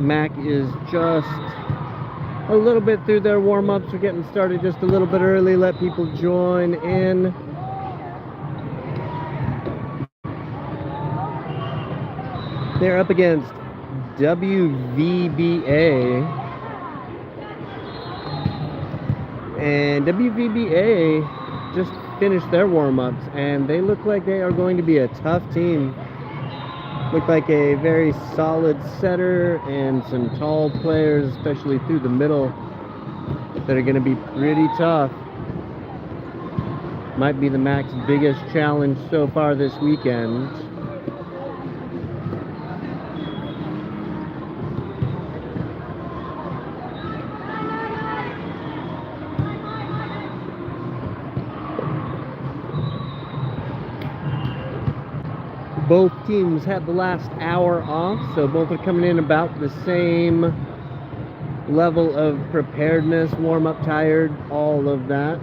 Mac is just a little bit through their warm-ups. We're getting started just a little bit early. Let people join in. They're up against WVBA. And WVBA just finished their warm-ups, and they look like they are going to be a tough team. Look like a very solid setter and some tall players, especially through the middle, that are going to be pretty tough. Might be the Mac's biggest challenge so far this weekend. Both teams had the last hour off, so both are coming in about the same level of preparedness, warm-up tired, all of that.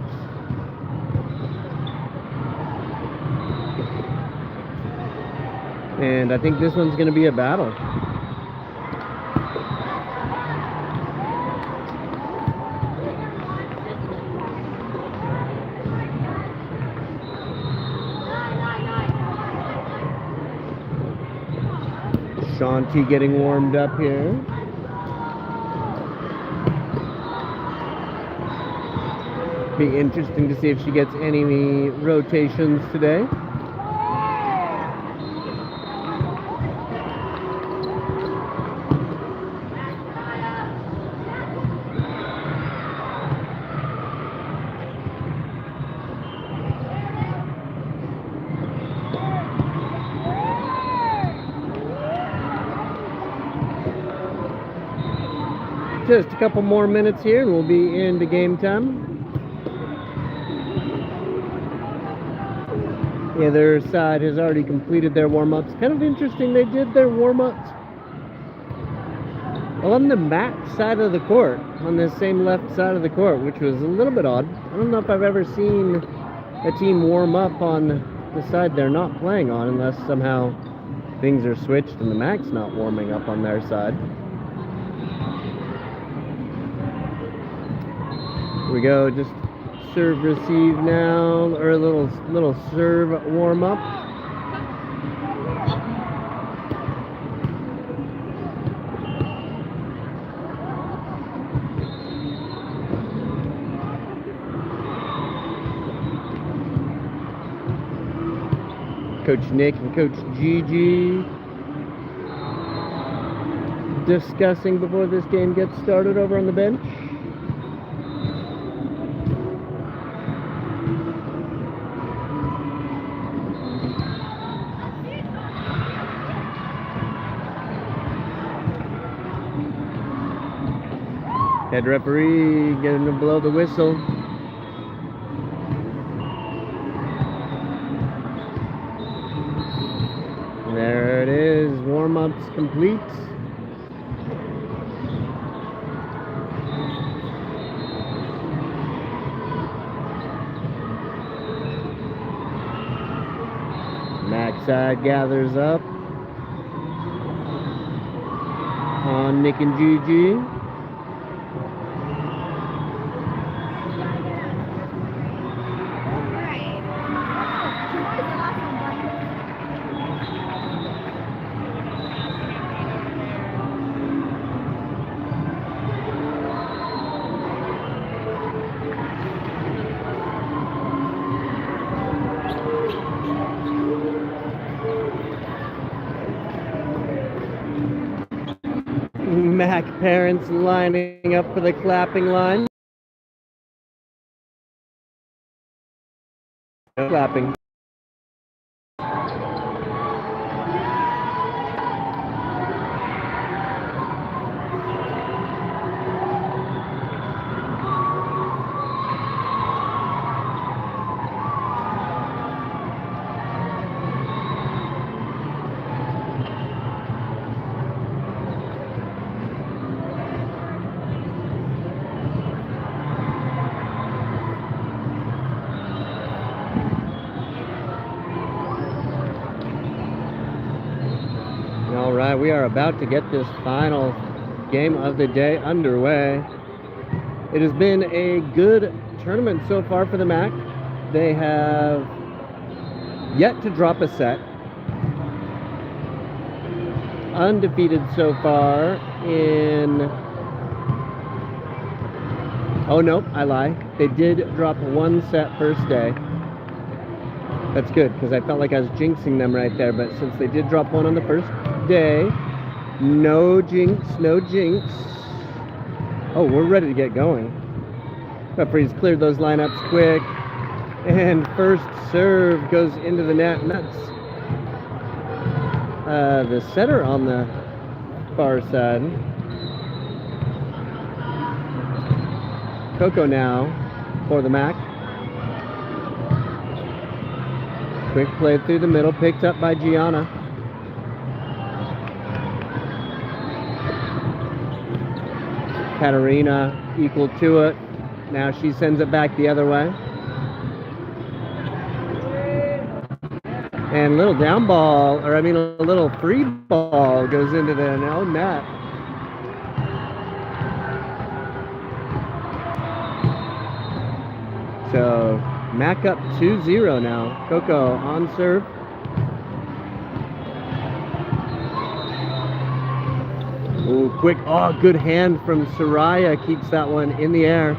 And I think this one's going to be a battle. Shanti getting warmed up here. Be interesting to see if she gets any rotations today. Just a couple more minutes here and we'll be into game time. The other side has already completed their warm-ups. Kind of interesting, they did their warm-ups on the Mac side of the court, on the same left side of the court, which was a little bit odd. I don't know if I've ever seen a team warm up on the side they're not playing on, unless somehow things are switched and the Mac's not warming up on their side. Here we go, just serve receive now, or a little serve warm up. Coach Nick and Coach Gigi discussing before this game gets started over on the bench. Head referee getting to blow the whistle. There it is, warm-ups complete. Mac side gathers up on Nick and Gigi. Mac parents lining up for the clapping line. Clapping. All right, we are about to get this final game of the day underway. It has been a good tournament so far for the MAC. They have yet to drop a set. Undefeated so far in... Oh no, I lie. They did drop one set first day. That's good, because I felt like I was jinxing them right there, but since they did drop one on the first day, no jinx, no jinx. Oh, we're ready to get going. Referee's cleared those lineups quick, and first serve goes into the net, and that's the setter on the far side. Coco now for the MAC. Quick play through the middle, picked up by Gianna. Katarina equal to it. Now she sends it back the other way. And a little down ball, or I mean a little free ball goes into the net. So MAC up 2-0 now. Coco on serve. Ooh, quick. Oh, good hand from Soraya. Keeps that one in the air.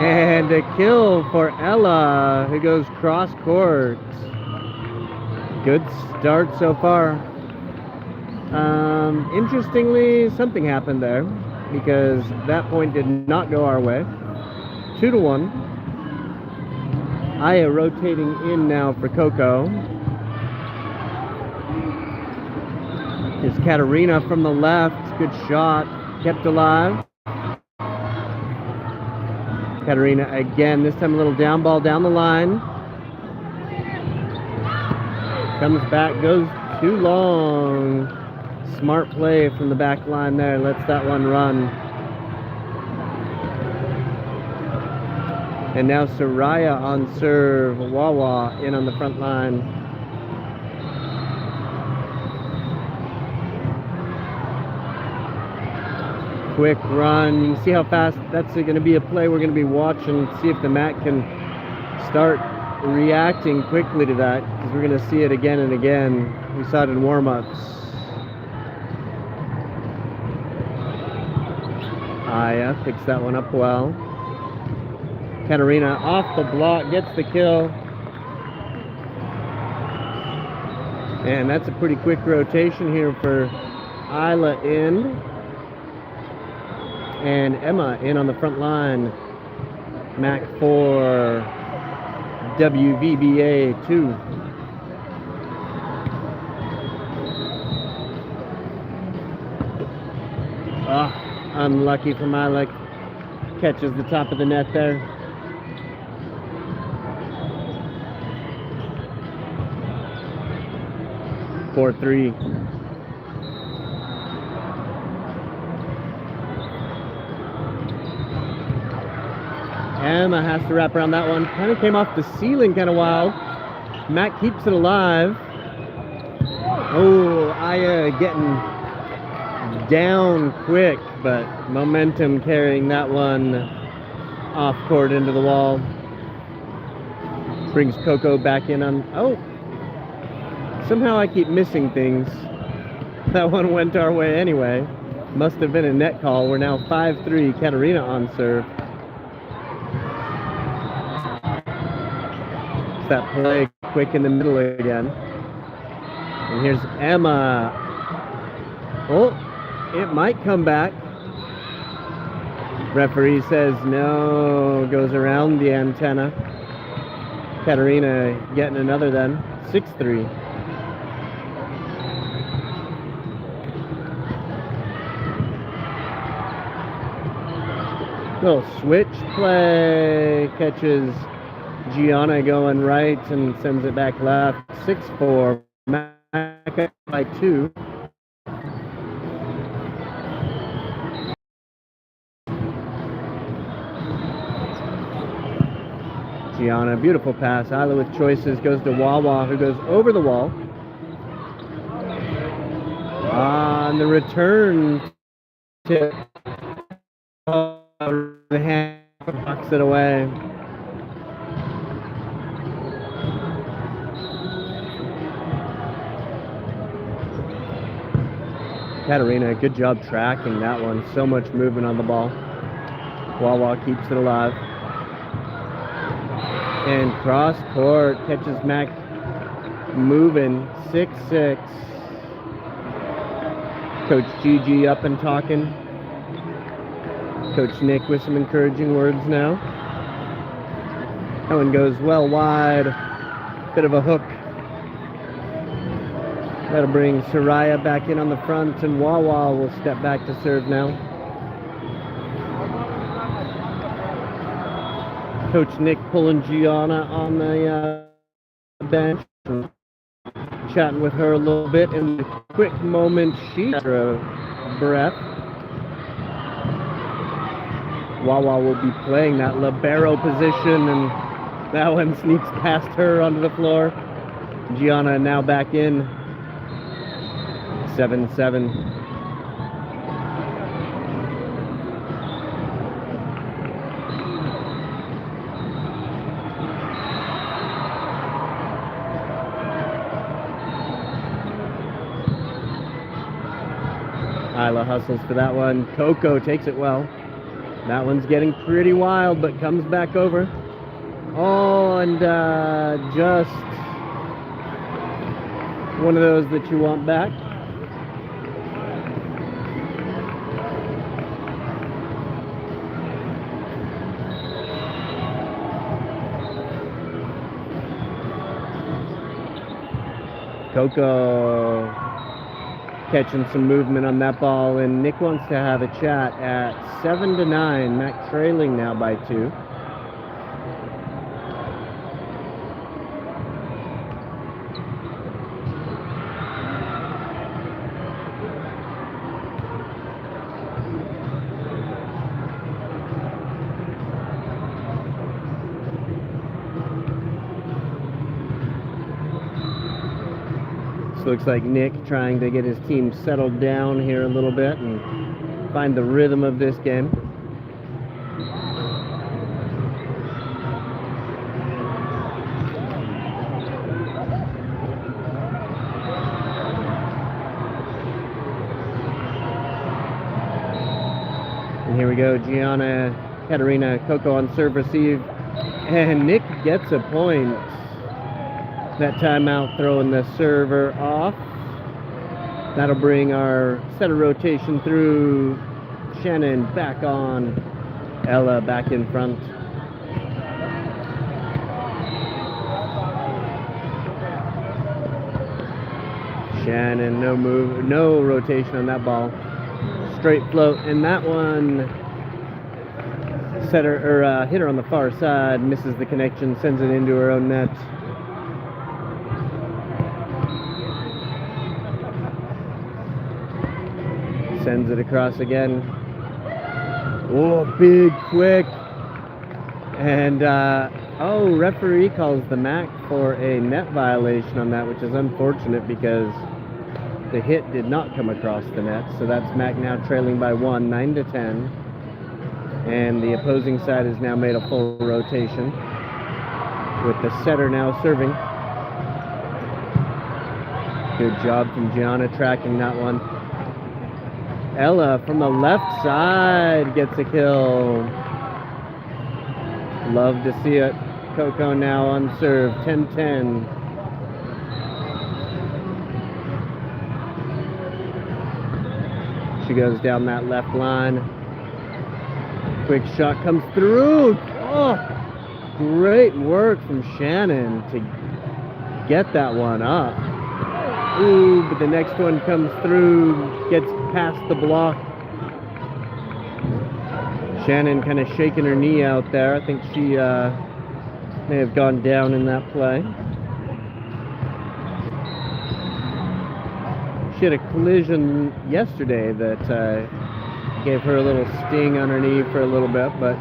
And a kill for Ella, who goes cross court. Good start so far. Interestingly, something happened there, because that point did not go our way. 2-1. Aya rotating in now for Coco. Here's Katarina from the left. Good shot. Kept alive. Katarina again. This time a little down ball down the line. Comes back. Goes too long. Smart play from the back line there. Lets that one run. And now Soraya on serve. Wawa in on the front line. Quick run. You can see how fast that's going to be a play we're going to be watching. See if the MAC can start reacting quickly to that, because we're going to see it again and again. We saw it in warm-ups. Aya picks that one up well. Katarina off the block, gets the kill. And that's a pretty quick rotation here for Isla in. And Emma in on the front line. MAC 4, WVBA 2. Unlucky for Isla. Catches the top of the net there. Four, 3. Emma has to wrap around that one. Kind of came off the ceiling, kind of wild. MAC keeps it alive. Oh, Aya getting down quick, but momentum carrying that one off court into the wall. Brings Coco back in on... Oh! Somehow I keep missing things. That one went our way anyway. Must have been a net call. We're now 5-3. Katarina on serve. It's that play quick in the middle again. And here's Emma. Oh, it might come back. Referee says no. Goes around the antenna. Katarina getting another then. 6-3. Little switch play, catches Gianna going right and sends it back left. 6-4, MAC up by 2. Gianna, beautiful pass. Isla with choices, goes to Wawa, who goes over the wall. on the return tip, the hand knocks it away. Katarina, good job tracking that one. So much movement on the ball. Wawa keeps it alive. And cross court catches Mac moving. 6-6. Coach Gigi up and talking. Coach Nick with some encouraging words now. That one goes well wide. Bit of a hook. That'll bring Soraya back in on the front, and Wawa will step back to serve now. Coach Nick pulling Gianna on the bench, chatting with her a little bit. In the quick moment, she got her a breath. Wawa will be playing that libero position, and that one sneaks past her onto the floor. Gianna now back in. 7-7. Isla hustles for that one. Coco takes it well. That one's getting pretty wild, but comes back over. Oh, and just one of those that you want back. Coco catching some movement on that ball, and Nick wants to have a chat at 7-9. Mac trailing now by 2. Looks like Nick trying to get his team settled down here a little bit and find the rhythm of this game. And here we go, Gianna, Katarina, Coco on serve receive, and Nick gets a point. That timeout throwing the server off. That'll bring our center rotation through. Shannon back on. Ella back in front. Shannon, no move, no rotation on that ball. Straight float, and that one setter or hitter on the far side misses the connection, sends it into her own net. Sends it across again. Oh, big, quick. And, referee calls the MAC for a net violation on that, which is unfortunate because the hit did not come across the net. So that's MAC now trailing by 1, 9-10. And the opposing side has now made a full rotation with the setter now serving. Good job from Gianna tracking that one. Ella from the left side gets a kill. Love to see it. Coco now on serve, 10-10. She goes down that left line. Quick shot comes through. Oh, great work from Shannon to get that one up. Ooh, but the next one comes through, gets past the block. Shannon kind of shaking her knee out there. I think she may have gone down in that play. She had a collision yesterday that gave her a little sting on her knee for a little bit, but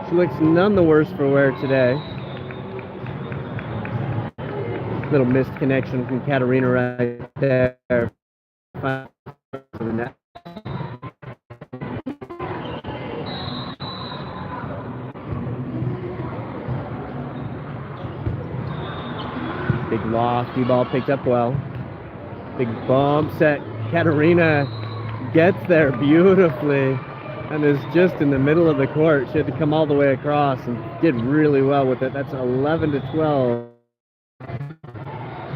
she looks none the worse for wear today. Little missed connection from Katarina right there. to the net. Big lofty ball picked up well. Big bomb set. Katarina gets there beautifully and is just in the middle of the court. She had to come all the way across and did really well with it. That's 11-12.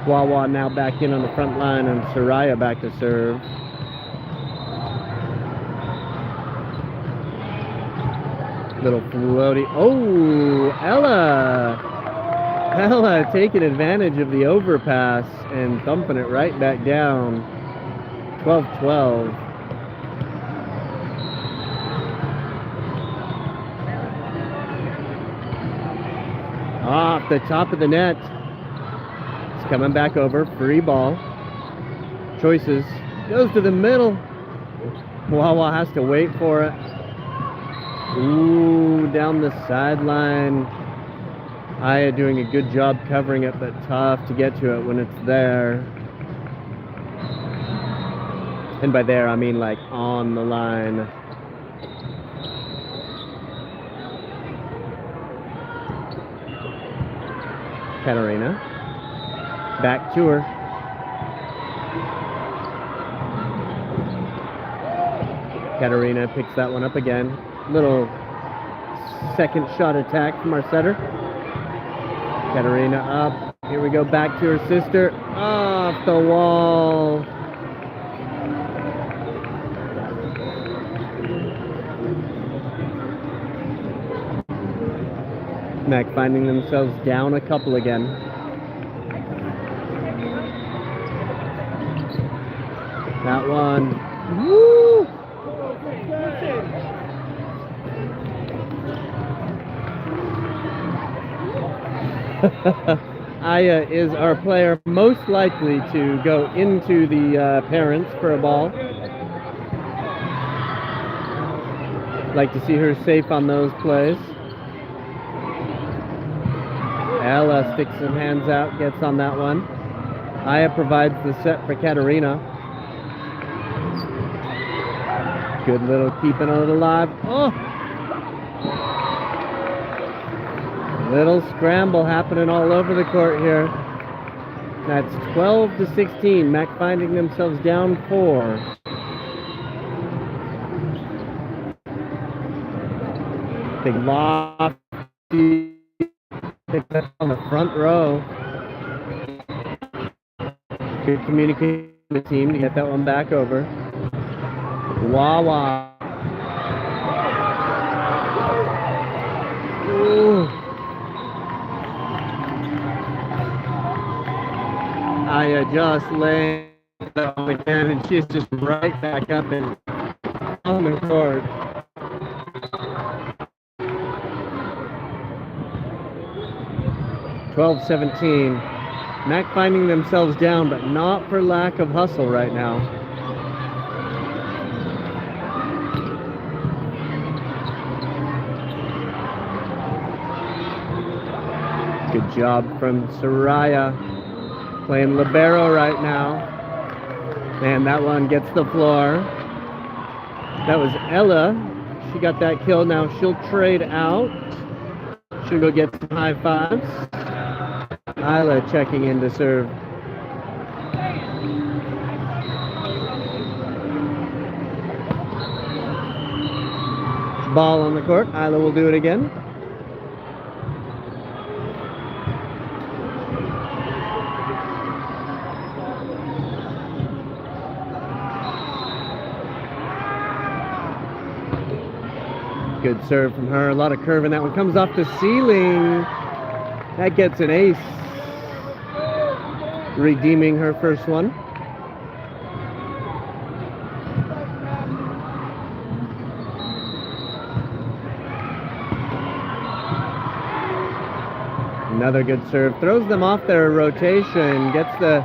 Wawa now back in on the front line and Soraya back to serve. Little floaty. Oh, Ella taking advantage of the overpass and thumping it right back down. 12-12. Off the top of the net. It's coming back over. Free ball. Choices. Goes to the middle. Wawa has to wait for it. Ooh, down the sideline. Aya doing a good job covering it, but tough to get to it when it's there. And by there, I mean like on the line. Katarina. Back to her. Katarina picks that one up again. Little second shot attack from our setter. Katarina up. Here we go, back to her sister. Off the wall. Mac finding themselves down a couple again. That one. Woo! Aya is our player most likely to go into the parents for a ball. Like to see her safe on those plays. Ella sticks some hands out, gets on that one. Aya provides the set for Katarina. Good little keeping it alive. Oh! Little scramble happening all over the court here. That's 12-16. Mac finding themselves down 4. Big lofty. Picked up on the front row. Good communication with the team to get that one back over. Wawa. Ooh. Aya just laying that one again, and she's just right back up and on the court. (12-17). Mac finding themselves down, but not for lack of hustle right now. Good job from Soraya. Playing libero right now. And that one gets the floor. That was Ella. She got that kill. Now she'll trade out. She'll go get some high fives. Isla checking in to serve. Ball on the court. Isla will do it again. Good serve from her. A lot of curve in that one. Comes off the ceiling. That gets an ace. Redeeming her first one. Another good serve. Throws them off their rotation. Gets a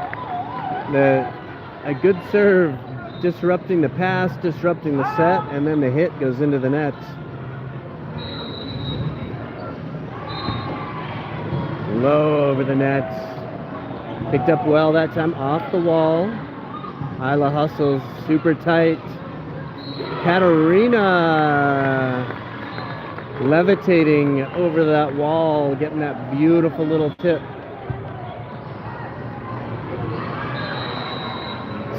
good serve, disrupting the pass, disrupting the set, and then the hit goes into the net. Low over the net. Picked up well that time, off the wall. Isla hustles super tight. Katarina levitating over that wall, getting that beautiful little tip.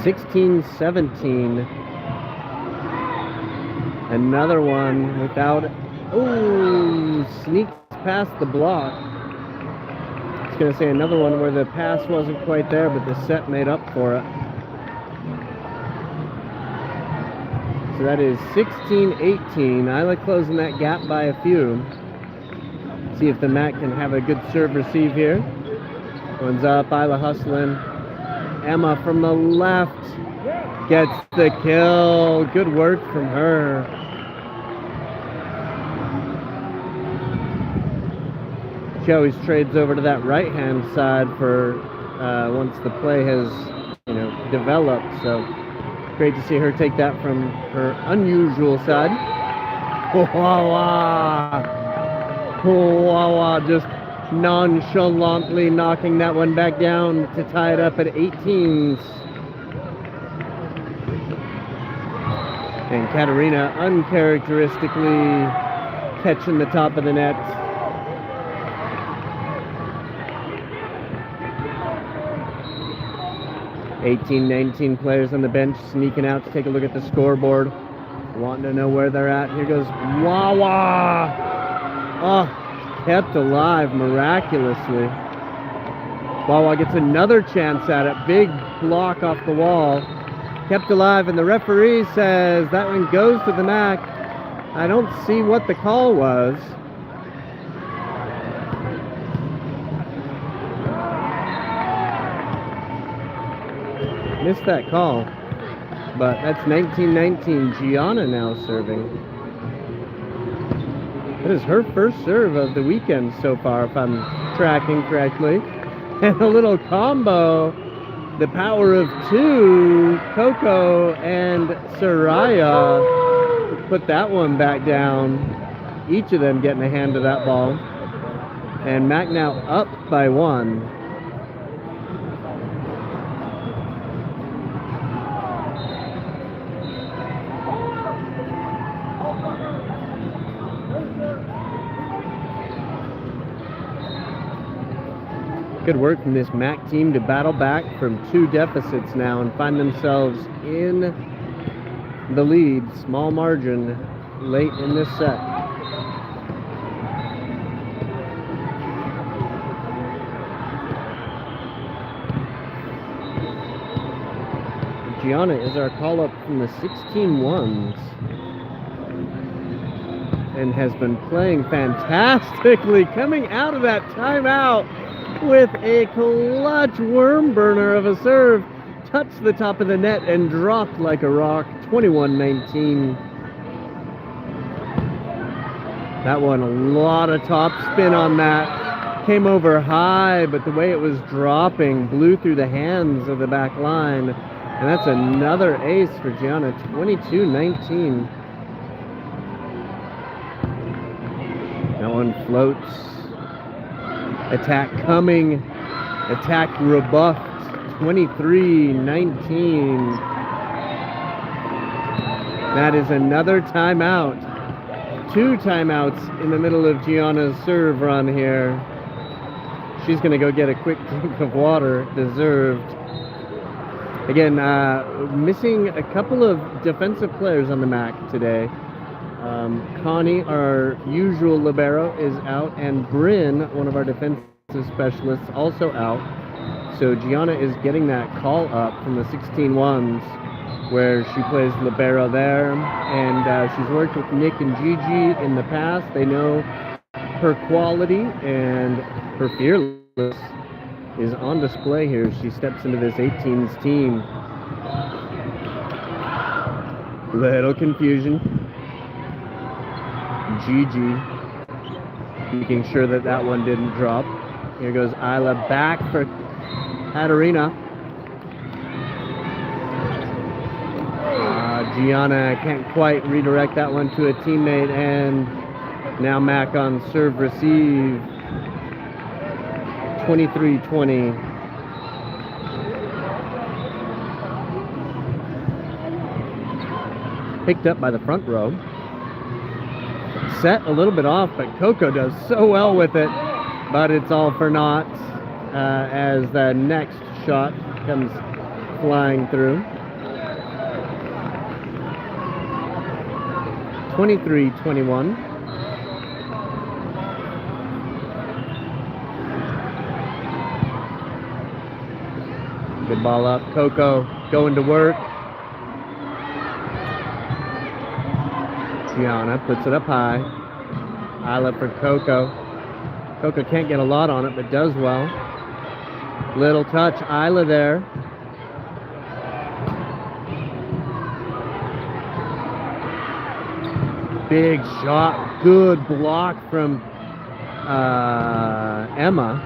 16-17. Another one without, ooh, sneaks past the block. I was gonna say another one where the pass wasn't quite there, but the set made up for it. So that is 16-18. Isla closing that gap by a few. See if the Mac can have a good serve receive here. One's up, Isla hustling. Emma from the left gets the kill. Good work from her. She always trades over to that right-hand side for once the play has, developed. So great to see her take that from her unusual side. Wawa just nonchalantly knocking that one back down to tie it up at 18. And Katarina uncharacteristically catching the top of the net. 18-19 players on the bench sneaking out to take a look at the scoreboard, wanting to know where they're at. Here goes Wawa. Oh, kept alive miraculously. Wawa gets another chance at it. Big block off the wall. Kept alive, and the referee says that one goes to the Mac. I don't see what the call was. Missed that call, but that's 19-19. Gianna now serving. That is her first serve of the weekend so far, if I'm tracking correctly. And a little combo, the power of two, Coco and Soraya put that one back down. Each of them getting a hand to that ball. And Mac now up by one. Good work from this MAC team to battle back from two deficits now and find themselves in the lead, small margin, late in this set. Gianna is our call-up from the 16-1s and has been playing fantastically, coming out of that timeout with a clutch worm burner of a serve, touched the top of the net and dropped like a rock. 21-19. That one, a lot of top spin on that. Came over high, but the way it was dropping blew through the hands of the back line. And that's another ace for Gianna. 22-19. That one floats. Attack coming, attack rebuffed, 23-19. That is another timeout. Two timeouts in the middle of Gianna's serve run here. She's gonna go get a quick drink of water, deserved. Again, missing a couple of defensive players on the MAC today. Connie, our usual libero, is out, and Bryn, one of our defensive specialists, also out. So Gianna is getting that call up from the 16-1s, where she plays libero there, and she's worked with Nick and Gigi in the past. They know her quality, and her fearlessness is on display here. She steps into this 18s team. Little confusion. Gigi making sure that that one didn't drop. Here goes Isla back for Katarina. Gianna can't quite redirect that one to a teammate, and now Mac on serve receive. 23-20. Picked up by the front row. Set a little bit off, but Coco does so well with it, but it's all for naught as the next shot comes flying through. 23-21. Good ball up. Coco going to work. Gianna puts it up high. Isla for Coco. Coco can't get a lot on it, but does well. Little touch. Isla there. Big shot. Good block from Emma.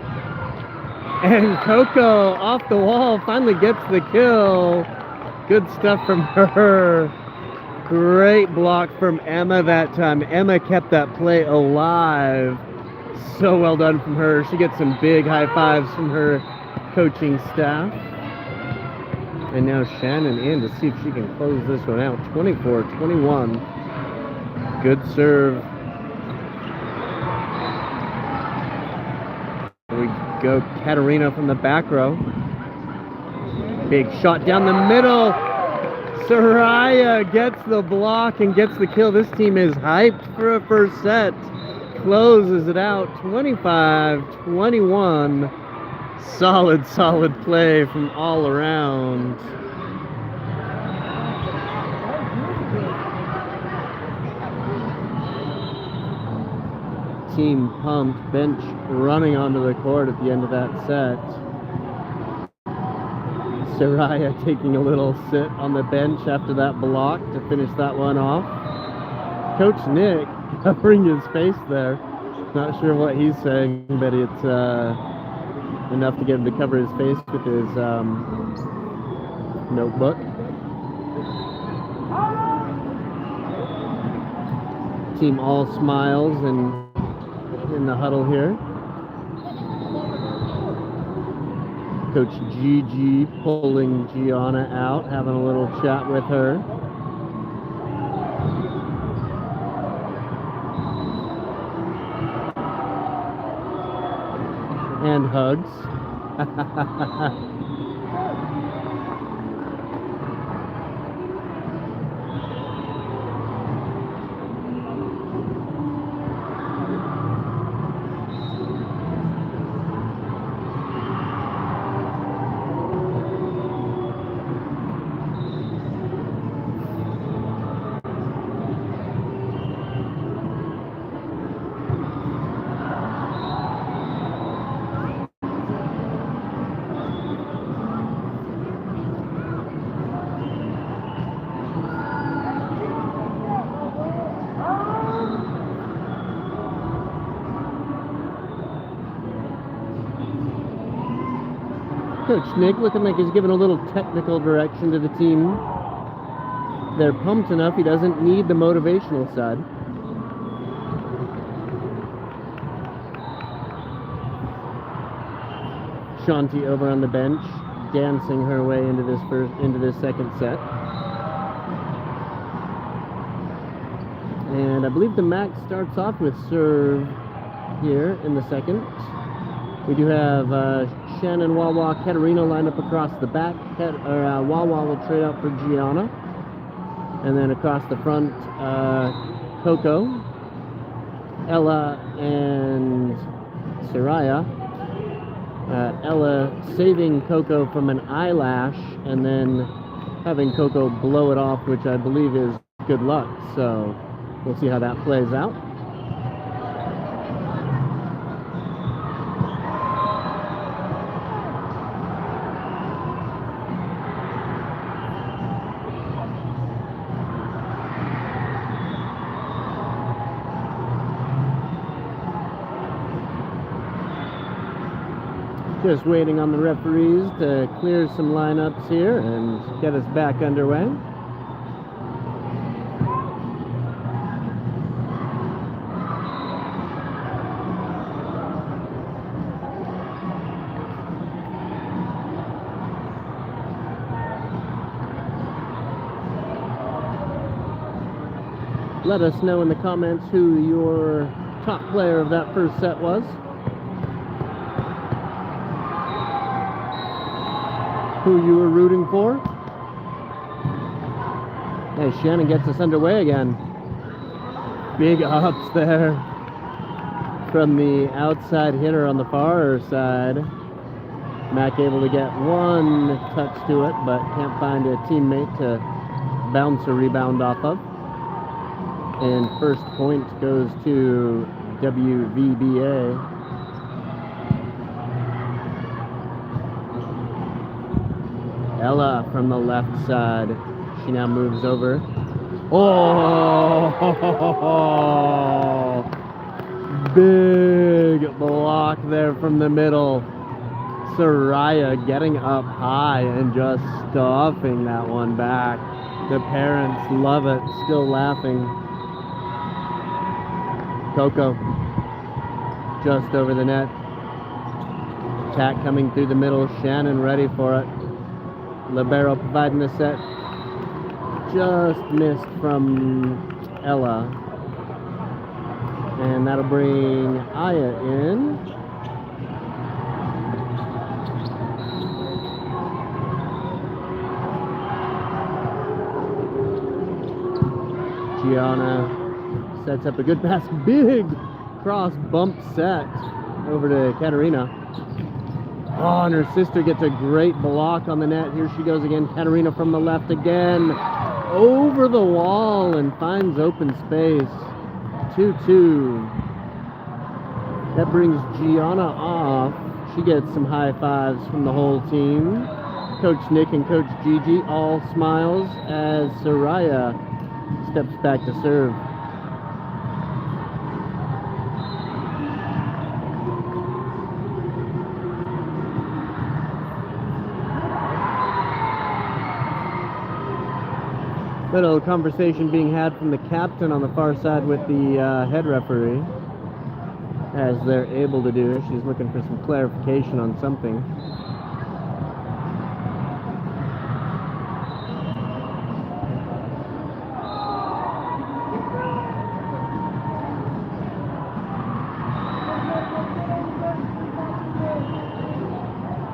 And Coco off the wall finally gets the kill. Good stuff from her. Great block from Emma that time. Emma kept that play alive. So well done from her. She gets some big high fives from her coaching staff. And now Shannon in to see if she can close this one out. 24-21. Good serve. Here we go. Katarina from the back row. Big shot down the middle. Soraya gets the block and gets the kill. This team is hyped for a first set. Closes it out 25-21. Solid play from all around. Team pumped. Bench running onto the court at the end of that set. Soraya taking a little sit on the bench after that block to finish that one off. Coach Nick covering his face there. Not sure what he's saying, but it's enough to get him to cover his face with his notebook. Team all smiles and in the huddle here. Coach Gigi pulling Gianna out, having a little chat with her. And hugs. Coach Nick looking like he's giving a little technical direction to the team. They're pumped enough, he doesn't need the motivational side. Shanti over on the bench, dancing her way into this second set. And I believe the Max starts off with serve here in the second. We do have Shannon, Wawa, Katarina lined up across the back. Wawa will trade out for Gianna. And then across the front, Coco, Ella, and Soraya. Ella saving Coco from an eyelash and then having Coco blow it off, which I believe is good luck. So we'll see how that plays out. Just waiting on the referees to clear some lineups here and get us back underway. Let us know in the comments who your top player of that first set was. Who you were rooting for. Hey, Shannon gets us underway again. Big ups there from the outside hitter on the far side. Mac able to get one touch to it, but can't find a teammate to bounce a rebound off of. And first point goes to WVBA. Ella from the left side. She now moves over. Oh! Big block there from the middle. Soraya getting up high and just stuffing that one back. The parents love it, still laughing. Coco just over the net. Attack coming through the middle. Shannon ready for it. Libero providing the set. Just missed from Ella. And that'll bring Aya in. Gianna sets up a good pass. Big cross bump set over to Katerina. Oh, and her sister gets a great block on the net. Here she goes again. Katerina from the left again. Over the wall and finds open space. 2-2. That brings Gianna off. She gets some high fives from the whole team. Coach Nick and Coach Gigi all smiles as Soraya steps back to serve. Little conversation being had from the captain on the far side with the head referee, as they're able to do. She's looking for some clarification on something.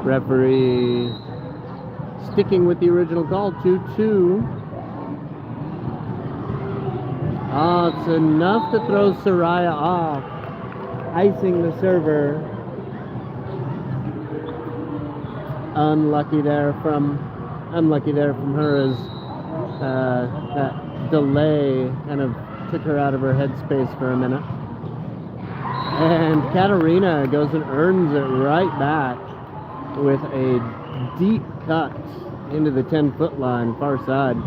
Referee sticking with the original call, 2-2. Oh, it's enough to throw Soraya off, icing the server. Unlucky there from her as that delay kind of took her out of her headspace for a minute. And Katerina goes and earns it right back with a deep cut into the 10-foot line, far side.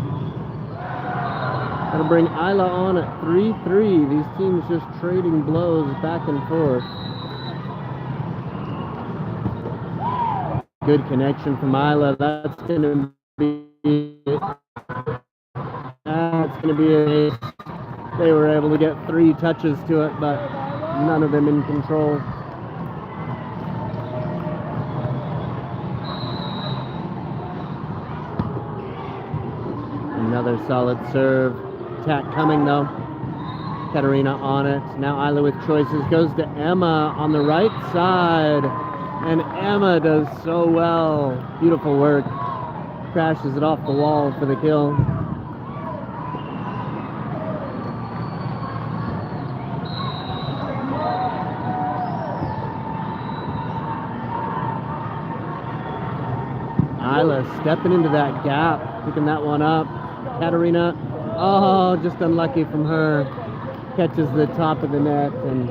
That'll bring Isla on at 3-3. These teams just trading blows back and forth. Good connection from Isla. That's going to be a... They were able to get 3 touches to it, but none of them in control. Another solid serve. Attack coming though. Katerina on it. Now Isla with choices. Goes to Emma on the right side. And Emma does so well. Beautiful work. Crashes it off the wall for the kill. Isla stepping into that gap. Picking that one up. Katerina, oh, just unlucky from her. Catches the top of the net and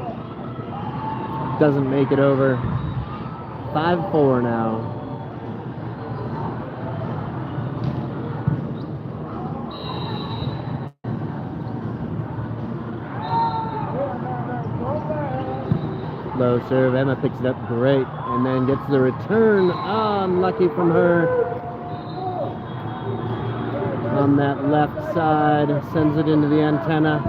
doesn't make it over. 5-4 now. Low serve, Emma picks it up great and then gets the return. Unlucky from her. On that left side, sends it into the antenna.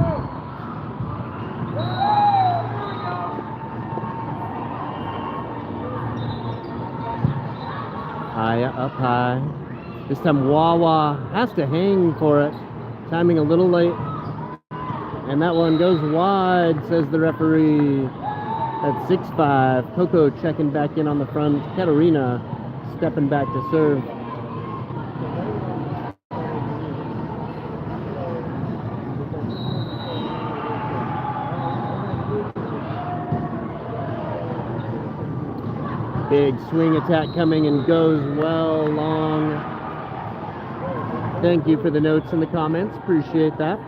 Aya up high. This time Wawa has to hang for it. Timing a little late. And that one goes wide, says the referee. At 6-5. Coco checking back in on the front. Katarina stepping back to serve. Big swing attack coming and goes well long. Thank you for the notes in the comments. Appreciate that.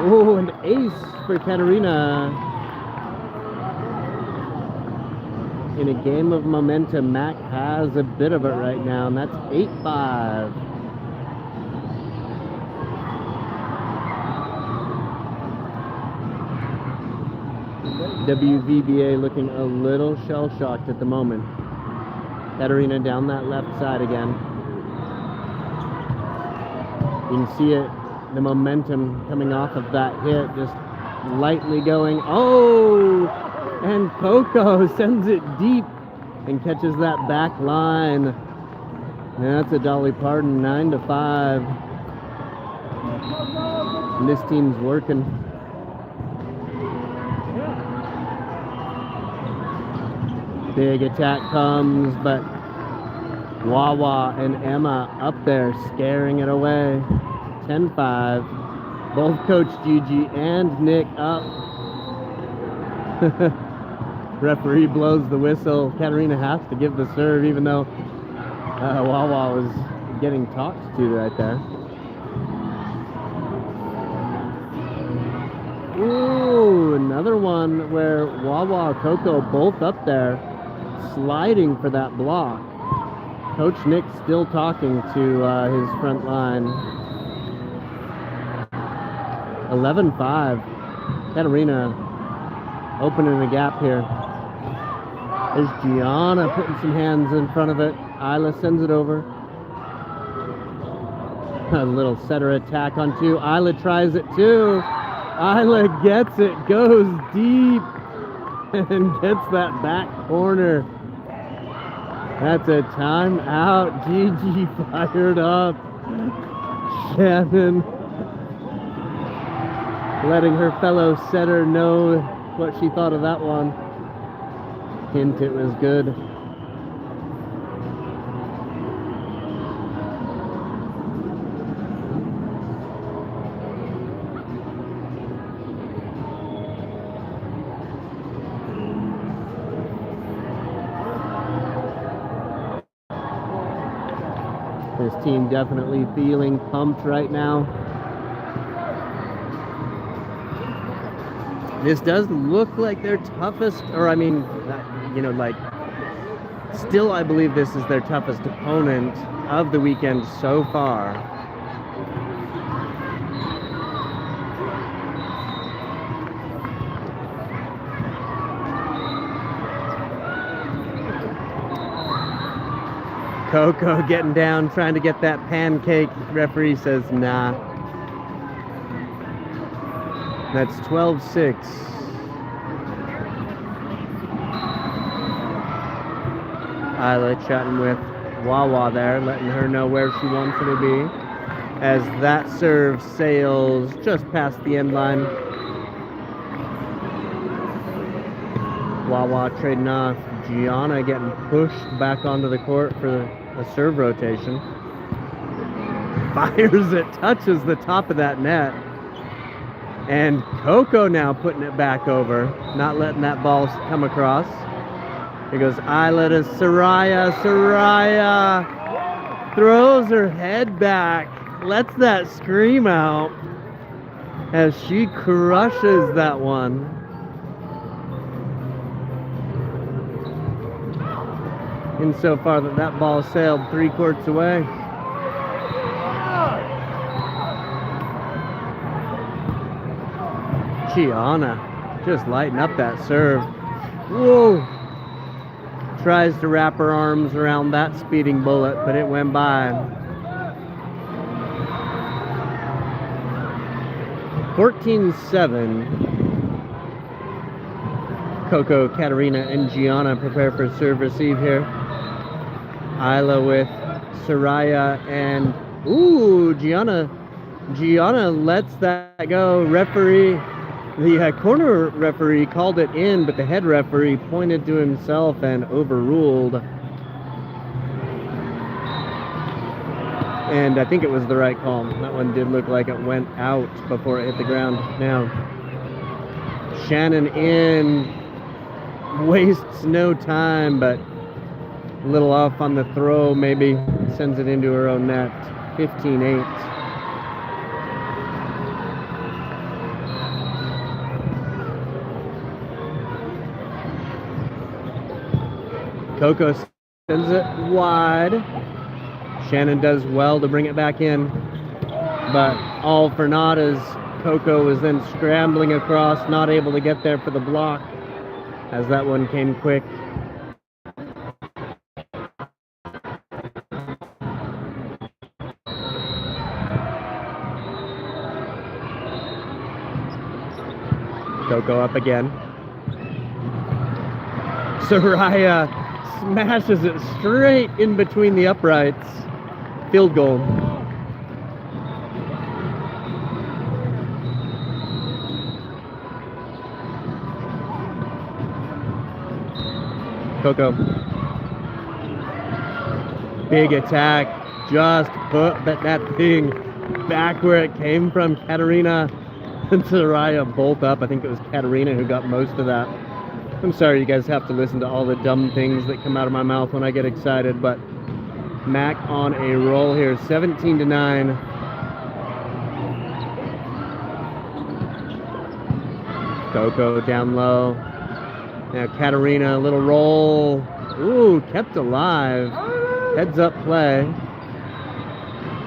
Oh, an ace for Katarina. In a game of momentum, Mac has a bit of it right now, and that's 8-5. WVBA looking a little shell-shocked at the moment. Katarina down that left side again. You can see it, the momentum coming off of that hit, just lightly going. Oh! And Coco sends it deep and catches that back line. And that's a Dolly Parton, 9-5. And this team's working. Big attack comes, but Wawa and Emma up there scaring it away. 10-5. Both Coach Gigi and Nick up. Referee blows the whistle. Katarina has to give the serve, even though Wawa was getting talked to right there. Ooh, another one where Wawa, Coco both up there, sliding for that block. Coach Nick still talking to his front line. 11-5. Katarina opening the gap here. There's Gianna putting some hands in front of it. Isla sends it over. A little setter attack on two. Isla tries it too. Isla gets it, goes deep, and gets that back corner. That's a timeout. Gigi fired up. Shannon letting her fellow setter know what she thought of that one. Hint it was good. This team definitely feeling pumped right now. This does look like their toughest, or I mean, you know, like, still I believe this is their toughest opponent of the weekend so far. Coco getting down, trying to get that pancake. Referee says nah. That's 12-6. Isla chatting with Wawa there, letting her know where she wants her to be. As that serve sails just past the end line. Wawa trading off. Gianna getting pushed back onto the court for a serve rotation. Fires it, touches the top of that net. And Coco now putting it back over, not letting that ball come across. Here goes Isla to Soraya. Soraya throws her head back, lets that scream out as she crushes that one. Insofar that that ball sailed 3 courts away. Gianna just lighting up that serve. Whoa! Tries to wrap her arms around that speeding bullet, but it went by. 14-7. Coco, Katarina, and Gianna prepare for serve receive here. Isla with Soraya, and ooh, Gianna lets that go. Referee, the corner referee called it in, but the head referee pointed to himself and overruled. And I think it was the right call. That one did look like it went out before it hit the ground. Now, Shannon in, wastes no time, but a little off on the throw, maybe sends it into her own net. 15-8. Coco sends it wide. Shannon does well to bring it back in, but all for naught as Coco was then scrambling across, not able to get there for the block as that one came quick. Coco up again. Soraya smashes it straight in between the uprights. Field goal. Coco. Big attack. Just put that thing back where it came from. Katarina and Soraya both up. I think it was Katarina who got most of that. I'm sorry you guys have to listen to all the dumb things that come out of my mouth when I get excited, but Mac on a roll here, 17-9. Coco down low. Now Katarina, a little roll. Ooh, kept alive. Heads up play.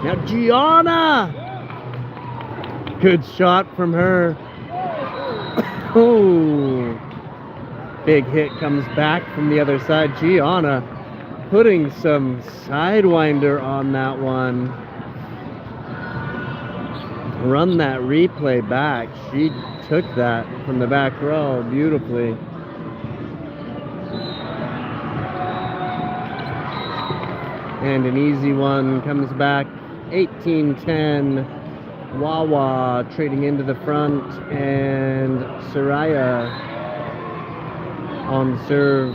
Now Gianna! Good shot from her. Oh, big hit comes back from the other side. Gianna putting some sidewinder on that one. Run that replay back. She took that from the back row beautifully. And an easy one comes back. 18-10. Wawa trading into the front, and Soraya on serve.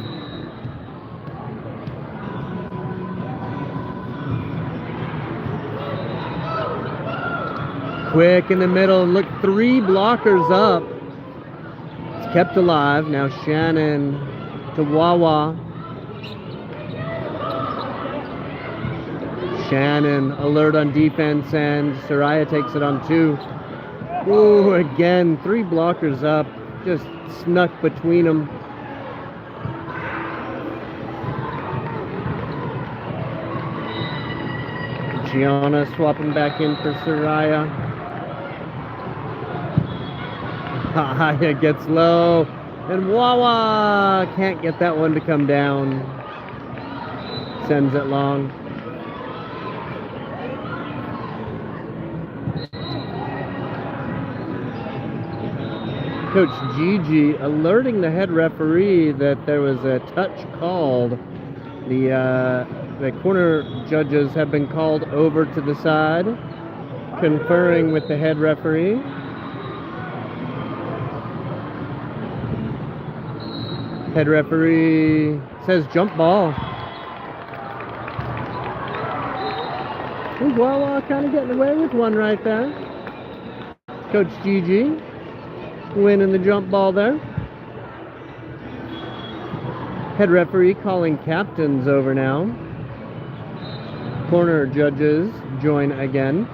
Quick in the middle, look, 3 blockers up. It's kept alive. Now Shannon to Wawa. Shannon alert on defense, and Soraya takes it on 2. Ooh, again, 3 blockers up, just snuck between them. Gianna swapping back in for Soraya. Haya gets low, and Wawa can't get that one to come down. Sends it long. Coach Gigi alerting the head referee that there was a touch called. The corner judges have been called over to the side, conferring with the head referee. Head referee says jump ball. Wawa kind of getting away with one right there. Coach Gigi winning the jump ball there. Head referee calling captains over now. Corner judges join again.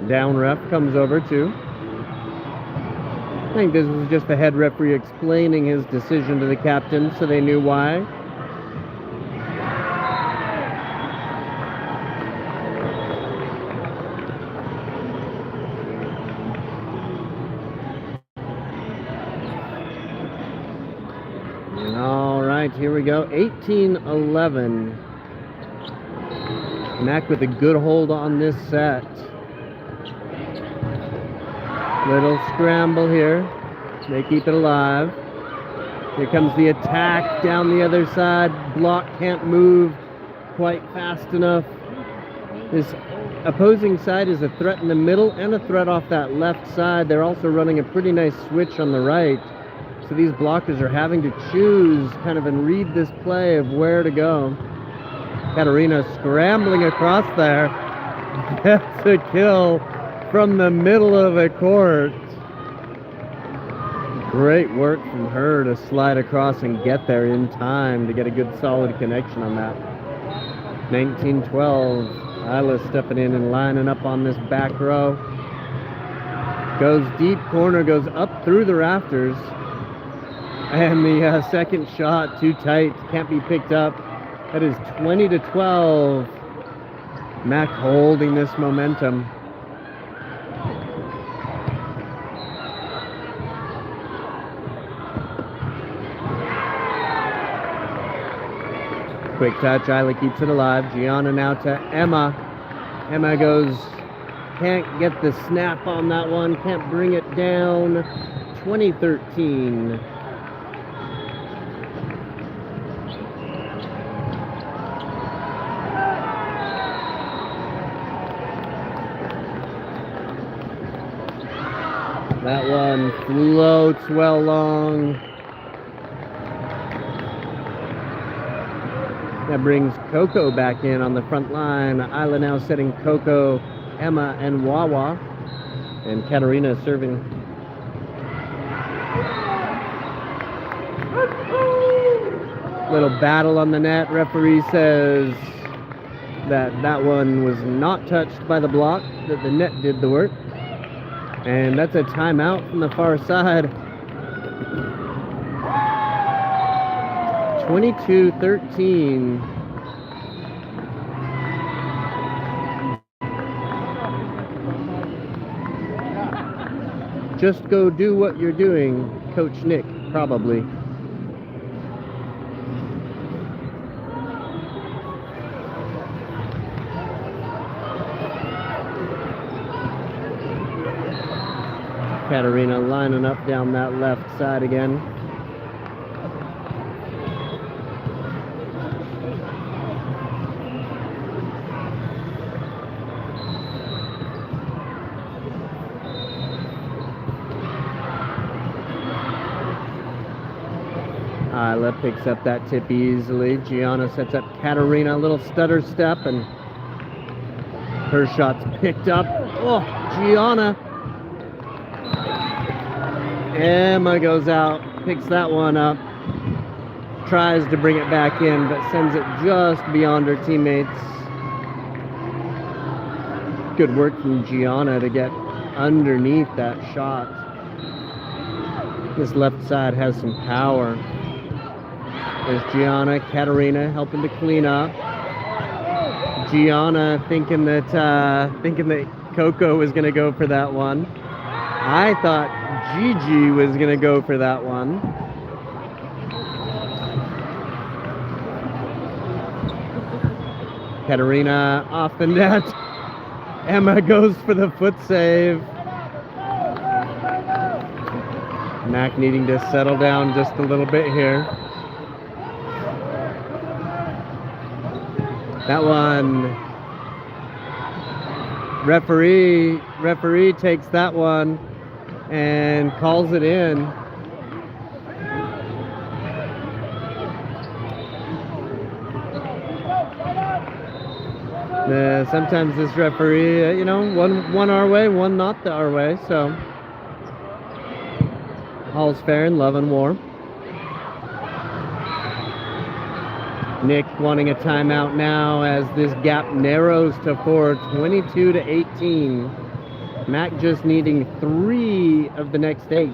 Down ref comes over too. I think this was just the head referee explaining his decision to the captains so they knew why. Here we go, 18-11. Mac with a good hold on this set. Little scramble here. They keep it alive. Here comes the attack down the other side. Block can't move. quite fast enough. This opposing side is a threat in the middle and a threat off that left side. They're also running a pretty nice switch on the right. So these blockers are having to choose kind of and read this play of where to go. Katarina scrambling across there. That's a kill from the middle of the court. Great work from her to slide across and get there in time to get a good solid connection on that. 19-12. Isla stepping in and lining up on this back row. Goes deep corner, goes up through the rafters. And the second shot, too tight, can't be picked up. That is 20-12. Mac holding this momentum. Quick touch, Isla keeps it alive. Gianna now to Emma. Emma goes, can't get the snap on that one, can't bring it down. 20-13. That one floats well long. That brings Coco back in on the front line. Isla now setting Coco, Emma, and Wawa. And Katarina serving. Little battle on the net. Referee says that one was not touched by the block, that the net did the work. And that's a timeout from the far side. 22-13. Just go do what you're doing, Coach Nick, probably. Katarina lining up down that left side again. Isla picks up that tip easily. Gianna sets up Katarina, a little stutter step, and her shot's picked up. Oh, Gianna. Emma goes out, picks that one up, tries to bring it back in, but sends it just beyond her teammates. Good work from Gianna to get underneath that shot. This left side has some power. There's Gianna, Katarina helping to clean up. Gianna thinking that Coco was going to go for that one. I thought Gigi was going to go for that one. Katarina off the net. Emma goes for the foot save. Mac needing to settle down just a little bit here. That one, referee takes that one and calls it in. Sometimes this referee, one our way, one not our way, so all's fair in love and war. Nick wanting a timeout now as this gap narrows to 4, 22-18. Mac just needing 3 of the next 8.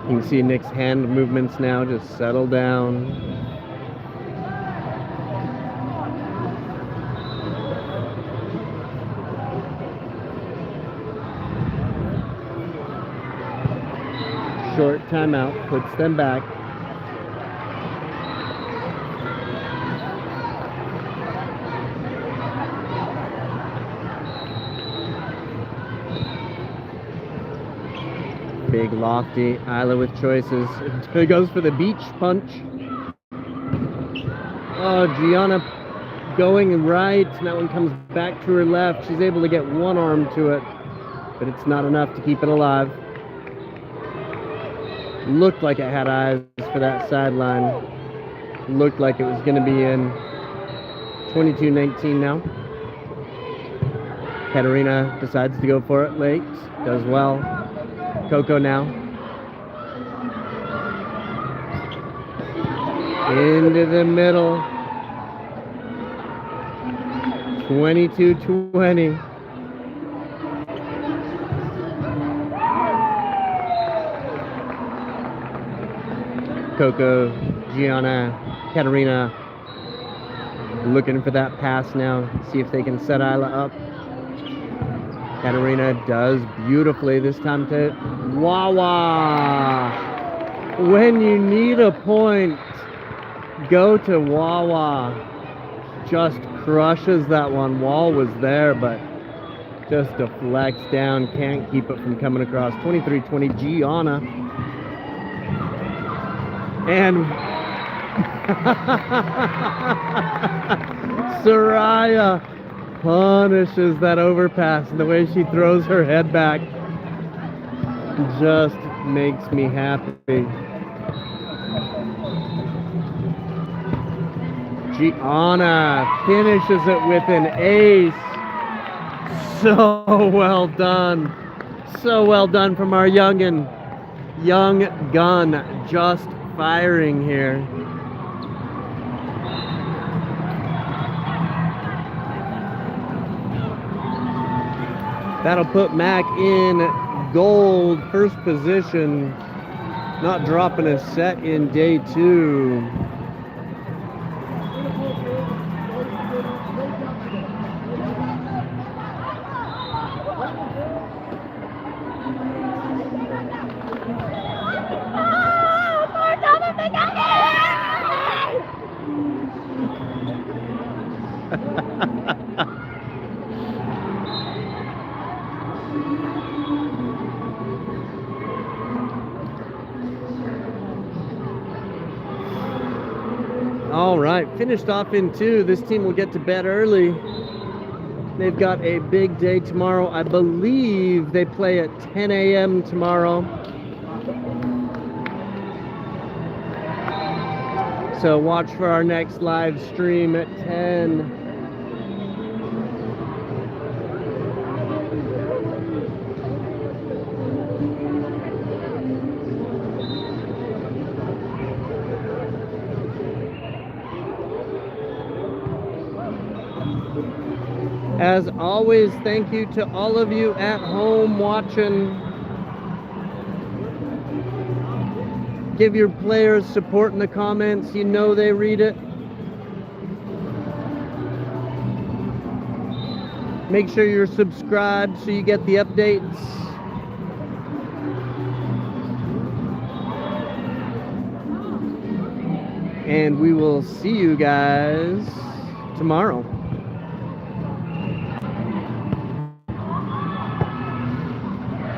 You can see Nick's hand movements now just settle down. Short timeout puts them back. Big lofty. Isla with choices. He goes for the beach punch. Oh, Gianna going right. And that one comes back to her left. She's able to get one arm to it, but it's not enough to keep it alive. Looked like it had eyes for that sideline. Looked like it was going to be in. 22-19 now. Katarina decides to go for it late. Does well. Coco now. Into the middle. 22-20. Coco, Gianna, Katarina looking for that pass now. See if they can set Isla up. Katarina does beautifully this time to Wawa. When you need a point, go to Wawa. Just crushes that one. Wall was there, but just deflects down. Can't keep it from coming across. 23-20 Gianna. And Soraya punishes that overpass, and the way she throws her head back just makes me happy. Gianna finishes it with an ace. So well done. So well done from our young gun, just firing here. That'll put Mac in gold, first position, not dropping a set in day 2. All right, finished off in 2. This team will get to bed early. They've got a big day tomorrow. I believe they play at 10 a.m. tomorrow. So watch for our next live stream at 10. As always, thank you to all of you at home watching. Give your players support in the comments. You know they read it. Make sure you're subscribed so you get the updates. And we will see you guys tomorrow.